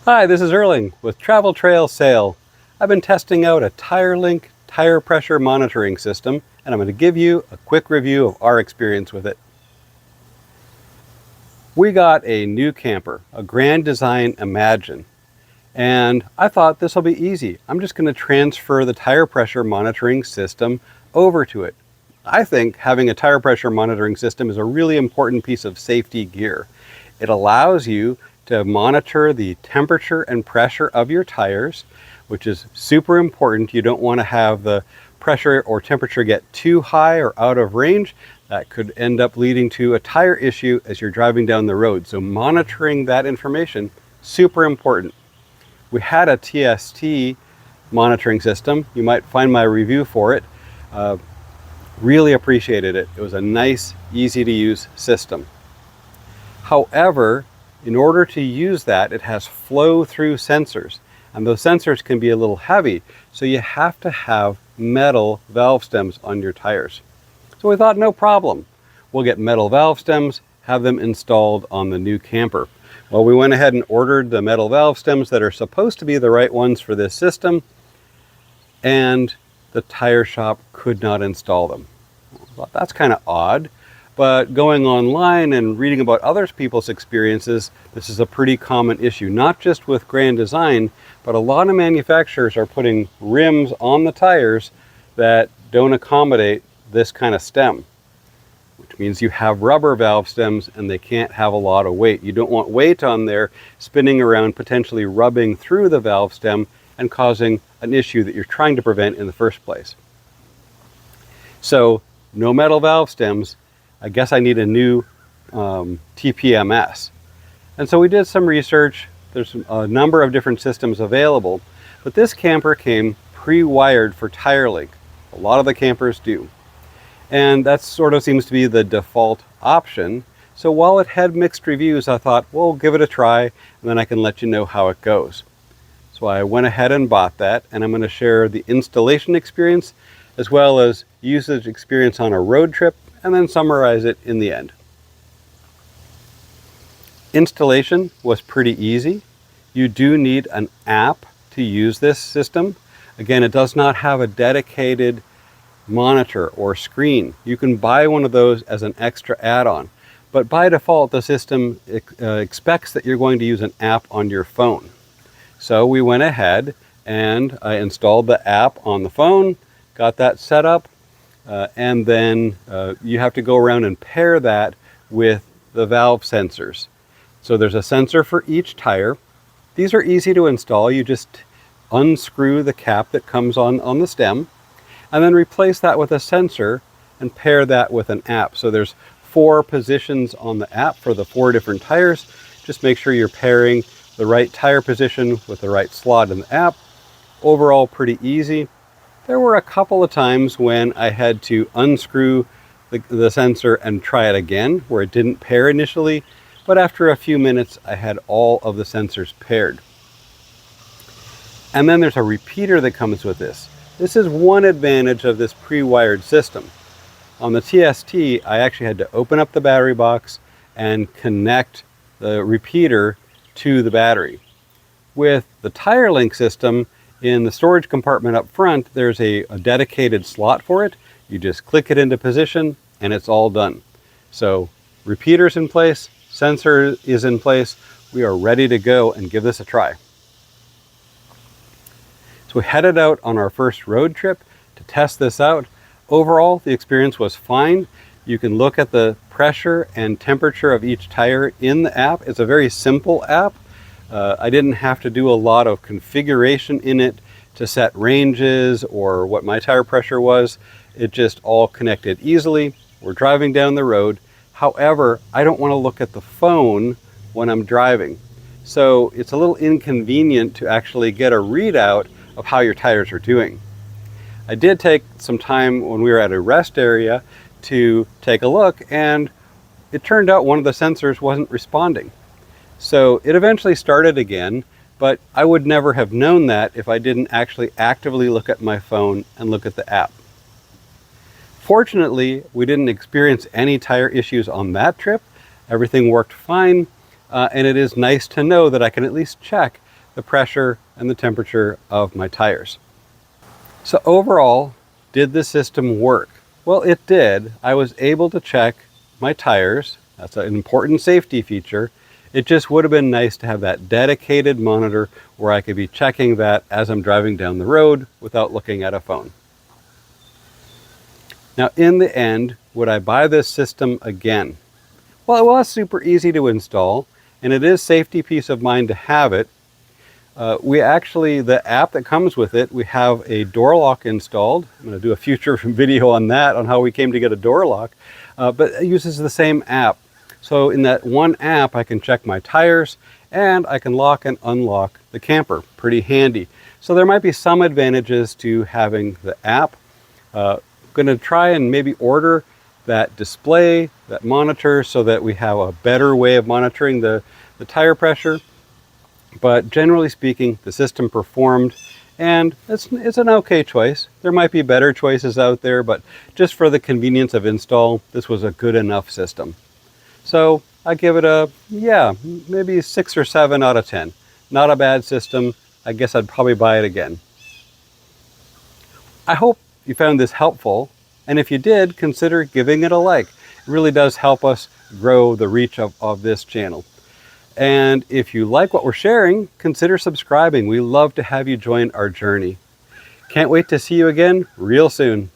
Hi, this is Erling with Travel Trail Sail. I've been testing out a Tire Linc tire pressure monitoring system, and I'm going to give you a quick review of our experience with it. We got a new camper, a Grand Design Imagine, and I thought this will be easy. I'm just going to transfer the tire pressure monitoring system over to it. I think having a tire pressure monitoring system is a really important piece of safety gear. It allows you to monitor the temperature and pressure of your tires, which is super important. You don't want to have the pressure or temperature get too high or out of range. That could end up leading to a tire issue as you're driving down the road. So monitoring that information, super important. We had a TST monitoring system. You might find my review for it. Really appreciated it. It was a nice, easy to use system. However, in order to use that, it has flow-through sensors, and those sensors can be a little heavy, so you have to have metal valve stems on your tires. So we thought, no problem. We'll get metal valve stems, have them installed on the new camper. Well, we went ahead and ordered the metal valve stems that are supposed to be the right ones for this system, and the tire shop could not install them. Well, that's kind of odd. But going online and reading about other people's experiences, this is a pretty common issue, not just with Grand Design, but a lot of manufacturers are putting rims on the tires that don't accommodate this kind of stem, which means you have rubber valve stems and they can't have a lot of weight. You don't want weight on there spinning around, potentially rubbing through the valve stem and causing an issue that you're trying to prevent in the first place. So no metal valve stems. I guess I need a new TPMS. And so we did some research. There's a number of different systems available, but this camper came pre-wired for Tire Linc. A lot of the campers do. And that sort of seems to be the default option. So while it had mixed reviews, I thought, well, give it a try, and then I can let you know how it goes. So I went ahead and bought that, and I'm going to share the installation experience as well as usage experience on a road trip, and then summarize it in the end. Installation was pretty easy. You do need an app to use this system. Again, it does not have a dedicated monitor or screen. You can buy one of those as an extra add-on, but by default the system expects that you're going to use an app on your phone. So we went ahead and I installed the app on the phone, got that set up, and then you have to go around and pair that with the valve sensors. So there's a sensor for each tire. These are easy to install. You just unscrew the cap that comes on the stem and then replace that with a sensor and pair that with an app. So there's 4 positions on the app for the 4 different tires. Just make sure you're pairing the right tire position with the right slot in the app. Overall, pretty easy. There were a couple of times when I had to unscrew the sensor and try it again, where it didn't pair initially, but after a few minutes I had all of the sensors paired. And then there's a repeater that comes with this. This is one advantage of this pre-wired system. On the TST, I actually had to open up the battery box and connect the repeater to the battery. With the Tire Linc system, in the storage compartment up front, there's a dedicated slot for it. You just click it into position and it's all done. So repeater's in place, sensor is in place. We are ready to go and give this a try. So we headed out on our first road trip to test this out. Overall, the experience was fine. You can look at the pressure and temperature of each tire in the app. It's a very simple app. I didn't have to do a lot of configuration in it to set ranges or what my tire pressure was. It just all connected easily. We're driving down the road. However, I don't want to look at the phone when I'm driving. So it's a little inconvenient to actually get a readout of how your tires are doing. I did take some time when we were at a rest area to take a look, and it turned out one of the sensors wasn't responding. So it eventually started again, but I would never have known that if I didn't actually actively look at my phone and look at the app. Fortunately, we didn't experience any tire issues on that trip. Everything worked fine, and it is nice to know that I can at least check the pressure and the temperature of my tires. So overall, did the system work? Well, it did. I was able to check my tires. That's an important safety feature. It just would have been nice to have that dedicated monitor where I could be checking that as I'm driving down the road without looking at a phone. Now, in the end, would I buy this system again? Well, it was super easy to install, and it is safety peace of mind to have it. The app that comes with it, we have a door lock installed. I'm going to do a future video on that, on how we came to get a door lock, but it uses the same app. So in that one app, I can check my tires and I can lock and unlock the camper. Pretty handy. So there might be some advantages to having the app. Going to try and maybe order that display, that monitor, so that we have a better way of monitoring the tire pressure. But generally speaking, the system performed, and it's an okay choice. There might be better choices out there, but just for the convenience of install, this was a good enough system. So I give it maybe 6 or 7 out of 10. Not a bad system. I guess I'd probably buy it again. I hope you found this helpful, and if you did, consider giving it a like. It really does help us grow the reach of this channel. And if you like what we're sharing, consider subscribing. We love to have you join our journey. Can't wait to see you again real soon.